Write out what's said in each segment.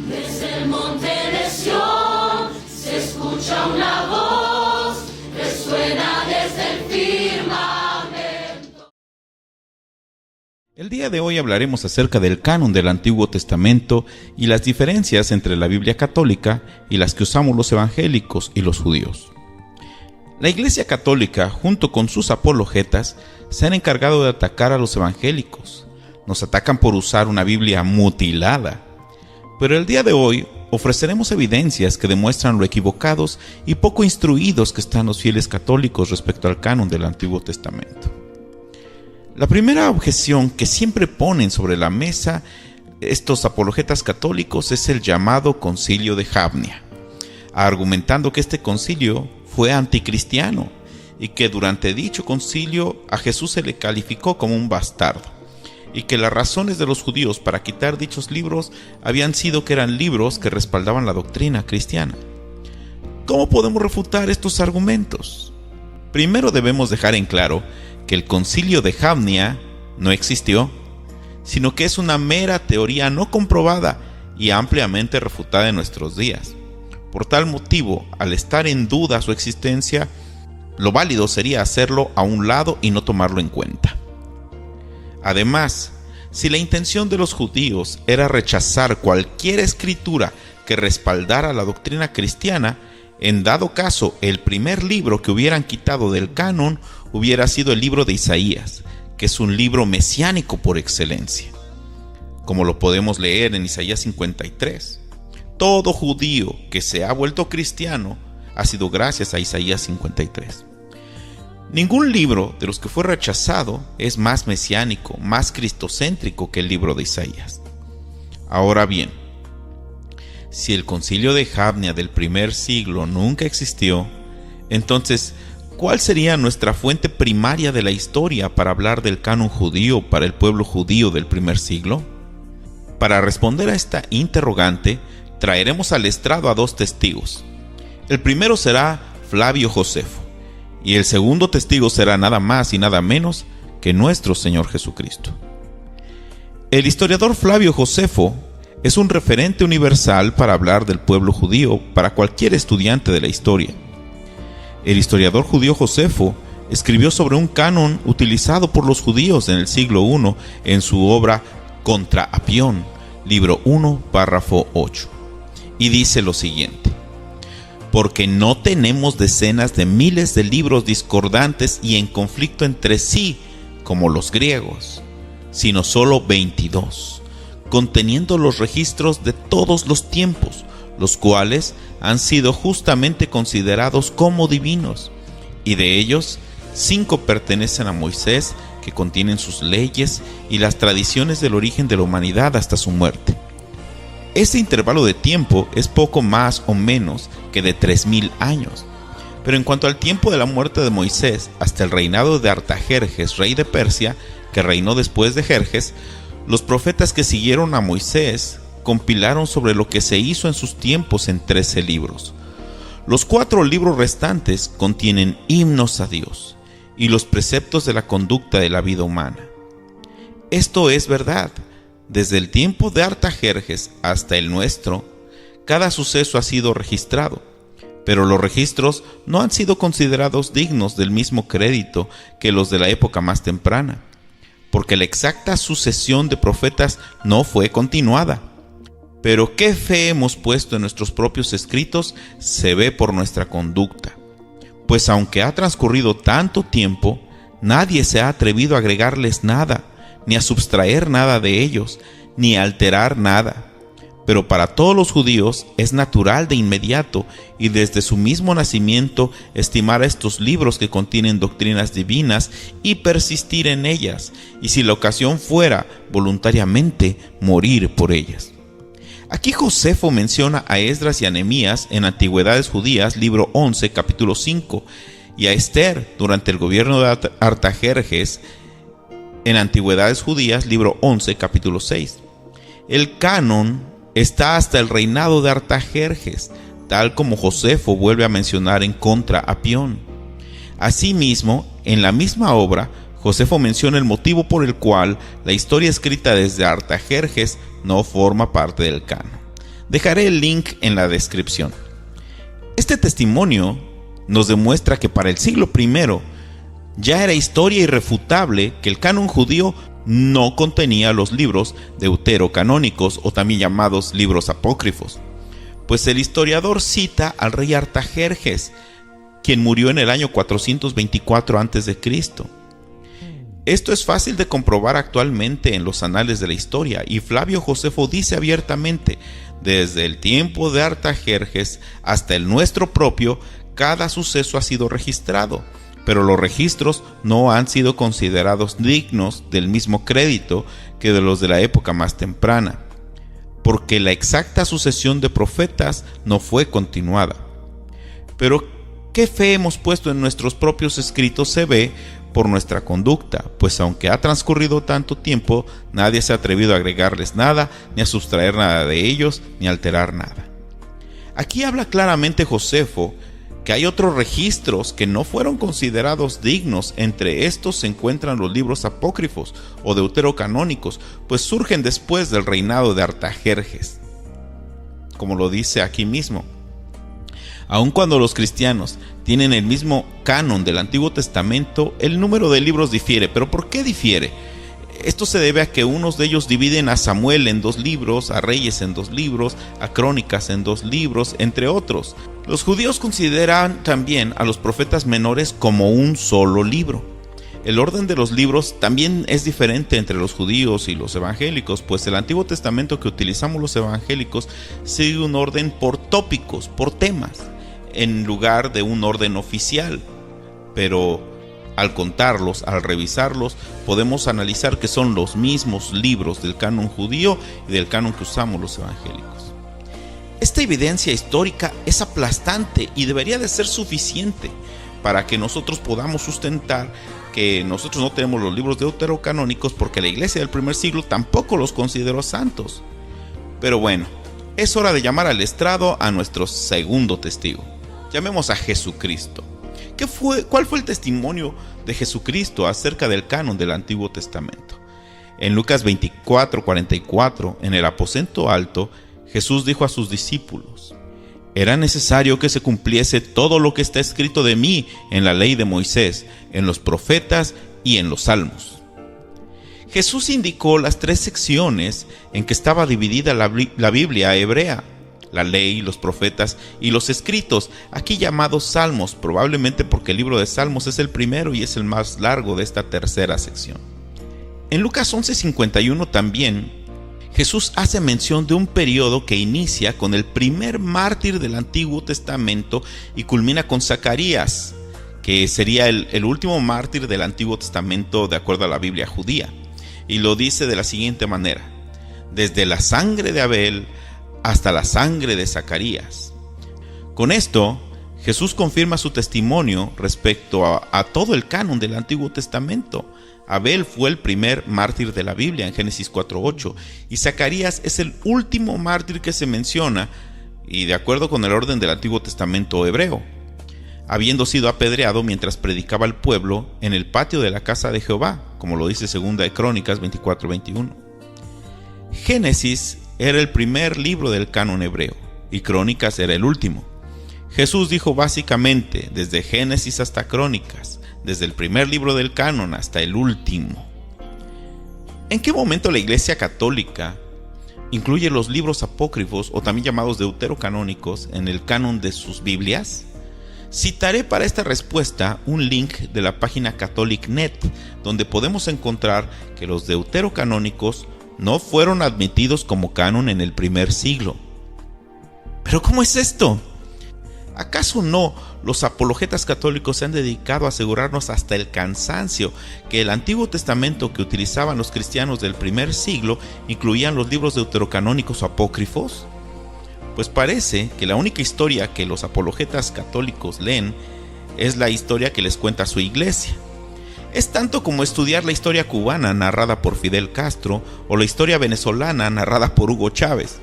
Desde el monte de Sión se escucha una voz, resuena desde el firmamento. El día de hoy hablaremos acerca del canon del Antiguo Testamento y las diferencias entre la Biblia católica y las que usamos los evangélicos y los judíos. La Iglesia Católica, junto con sus apologetas, se han encargado de atacar a los evangélicos. Nos atacan por usar una Biblia mutilada. Pero el día de hoy ofreceremos evidencias que demuestran lo equivocados y poco instruidos que están los fieles católicos respecto al canon del Antiguo Testamento. La primera objeción que siempre ponen sobre la mesa estos apologetas católicos es el llamado Concilio de Jamnia, argumentando que este concilio fue anticristiano y que durante dicho concilio a Jesús se le calificó como un bastardo, y que las razones de los judíos para quitar dichos libros habían sido que eran libros que respaldaban la doctrina cristiana. ¿Cómo podemos refutar estos argumentos? Primero debemos dejar en claro que el Concilio de Jamnia no existió, sino que es una mera teoría no comprobada y ampliamente refutada en nuestros días. Por tal motivo, al estar en duda su existencia, lo válido sería hacerlo a un lado y no tomarlo en cuenta. Además, si la intención de los judíos era rechazar cualquier escritura que respaldara la doctrina cristiana, en dado caso el primer libro que hubieran quitado del canon hubiera sido el libro de Isaías, que es un libro mesiánico por excelencia, como lo podemos leer en Isaías 53. Todo judío que se ha vuelto cristiano ha sido gracias a Isaías 53. Ningún libro de los que fue rechazado es más mesiánico, más cristocéntrico que el libro de Isaías. Ahora bien, si el concilio de Jamnia del primer siglo nunca existió, entonces, ¿cuál sería nuestra fuente primaria de la historia para hablar del canon judío para el pueblo judío del primer siglo? Para responder a esta interrogante, traeremos al estrado a dos testigos. El primero será Flavio Josefo, y el segundo testigo será nada más y nada menos que nuestro Señor Jesucristo. El historiador Flavio Josefo es un referente universal para hablar del pueblo judío para cualquier estudiante de la historia. El historiador judío Josefo escribió sobre un canon utilizado por los judíos en el siglo I en su obra Contra Apión, libro 1, párrafo 8. Y dice lo siguiente: porque no tenemos decenas de miles de libros discordantes y en conflicto entre sí, como los griegos, sino solo 22, conteniendo los registros de todos los tiempos, los cuales han sido justamente considerados como divinos, y de ellos 5 pertenecen a Moisés, que contienen sus leyes y las tradiciones del origen de la humanidad hasta su muerte. Este intervalo de tiempo es poco más o menos que de 3000 años. Pero en cuanto al tiempo de la muerte de Moisés hasta el reinado de Artajerjes, rey de Persia, que reinó después de Jerjes, los profetas que siguieron a Moisés compilaron sobre lo que se hizo en sus tiempos en 13 libros. Los 4 libros restantes contienen himnos a Dios y los preceptos de la conducta de la vida humana. Esto es verdad. Desde el tiempo de Artajerjes hasta el nuestro, cada suceso ha sido registrado, pero los registros no han sido considerados dignos del mismo crédito que los de la época más temprana, porque la exacta sucesión de profetas no fue continuada. Pero qué fe hemos puesto en nuestros propios escritos se ve por nuestra conducta, pues aunque ha transcurrido tanto tiempo, nadie se ha atrevido a agregarles nada, ni a subtraer nada de ellos, ni a alterar nada. Pero para todos los judíos es natural de inmediato y desde su mismo nacimiento estimar a estos libros que contienen doctrinas divinas y persistir en ellas, y si la ocasión fuera, voluntariamente morir por ellas. Aquí Josefo menciona a Esdras y a Nehemías en Antigüedades Judías, libro 11, capítulo 5, y a Esther durante el gobierno de Artajerjes en Antigüedades Judías, libro 11, capítulo 6. El canon está hasta el reinado de Artajerjes, tal como Josefo vuelve a mencionar en Contra Apión. Asimismo, en la misma obra, Josefo menciona el motivo por el cual la historia escrita desde Artajerjes no forma parte del canon. Dejaré el link en la descripción. Este testimonio nos demuestra que para el siglo I ya era historia irrefutable que el canon judío no contenía los libros deuterocanónicos o también llamados libros apócrifos, pues el historiador cita al rey Artajerjes, quien murió en el año 424 a.C. Esto es fácil de comprobar actualmente en los anales de la historia, y Flavio Josefo dice abiertamente: desde el tiempo de Artajerjes hasta el nuestro propio, cada suceso ha sido registrado, pero los registros no han sido considerados dignos del mismo crédito que de los de la época más temprana, porque la exacta sucesión de profetas no fue continuada. Pero qué fe hemos puesto en nuestros propios escritos se ve por nuestra conducta, pues aunque ha transcurrido tanto tiempo, nadie se ha atrevido a agregarles nada, ni a sustraer nada de ellos, ni a alterar nada. Aquí habla claramente Josefo que hay otros registros que no fueron considerados dignos. Entre estos se encuentran los libros apócrifos o deuterocanónicos, pues surgen después del reinado de Artajerjes, como lo dice aquí mismo. Aun cuando los cristianos tienen el mismo canon del Antiguo Testamento, el número de libros difiere. ¿Pero por qué difiere? Esto se debe a que unos de ellos dividen a Samuel en 2 libros, a Reyes en 2 libros, a Crónicas en 2 libros, entre otros. Los judíos consideran también a los profetas menores como un solo libro. El orden de los libros también es diferente entre los judíos y los evangélicos, pues el Antiguo Testamento que utilizamos los evangélicos sigue un orden por tópicos, por temas, en lugar de un orden oficial. Pero al contarlos, al revisarlos, podemos analizar que son los mismos libros del canon judío y del canon que usamos los evangélicos. Esta evidencia histórica es aplastante y debería de ser suficiente para que nosotros podamos sustentar que nosotros no tenemos los libros deuterocanónicos, porque la iglesia del primer siglo tampoco los consideró santos. Pero bueno, es hora de llamar al estrado a nuestro segundo testigo. Llamemos a Jesucristo. ¿Cuál fue el testimonio de Jesucristo acerca del canon del Antiguo Testamento? En Lucas 24:44, en el aposento alto, Jesús dijo a sus discípulos: era necesario que se cumpliese todo lo que está escrito de mí en la ley de Moisés, en los profetas y en los salmos. Jesús indicó las 3 secciones en que estaba dividida la Biblia hebrea: la ley, los profetas y los escritos, aquí llamados salmos, probablemente porque el libro de Salmos es el primero y es el más largo de esta tercera sección. En Lucas 11:51 también, Jesús hace mención de un periodo que inicia con el primer mártir del Antiguo Testamento y culmina con Zacarías, que sería el último mártir del Antiguo Testamento de acuerdo a la Biblia judía. Y lo dice de la siguiente manera: desde la sangre de Abel hasta la sangre de Zacarías. Con esto, Jesús confirma su testimonio respecto a todo el canon del Antiguo Testamento. Abel fue el primer mártir de la Biblia en Génesis 4:8, y Zacarías es el último mártir que se menciona, y de acuerdo con el orden del Antiguo Testamento hebreo, habiendo sido apedreado mientras predicaba al pueblo en el patio de la casa de Jehová, como lo dice 2 de Crónicas 24:21. Génesis era el primer libro del canon hebreo y Crónicas era el último. Jesús dijo básicamente desde Génesis hasta Crónicas, desde el primer libro del canon hasta el último. ¿En qué momento la Iglesia Católica incluye los libros apócrifos o también llamados deuterocanónicos en el canon de sus Biblias? Citaré para esta respuesta un link de la página Catholic.net, donde podemos encontrar que los deuterocanónicos no fueron admitidos como canon en el primer siglo. ¿Pero cómo es esto? ¿Acaso no los apologetas católicos se han dedicado a asegurarnos hasta el cansancio que el Antiguo Testamento que utilizaban los cristianos del primer siglo incluían los libros deuterocanónicos o apócrifos? Pues parece que la única historia que los apologetas católicos leen es la historia que les cuenta su iglesia. Es tanto como estudiar la historia cubana narrada por Fidel Castro o la historia venezolana narrada por Hugo Chávez.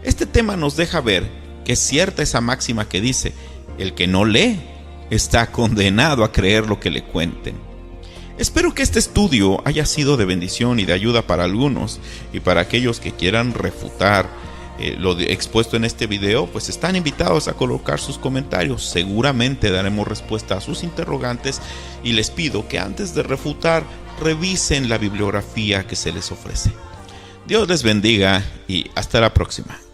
Este tema nos deja ver que es cierta esa máxima que dice: el que no lee está condenado a creer lo que le cuenten. Espero que este estudio haya sido de bendición y de ayuda para algunos y para aquellos que quieran refutar lo expuesto en este video, pues están invitados a colocar sus comentarios. Seguramente daremos respuesta a sus interrogantes y les pido que antes de refutar revisen la bibliografía que se les ofrece. Dios les bendiga y hasta la próxima.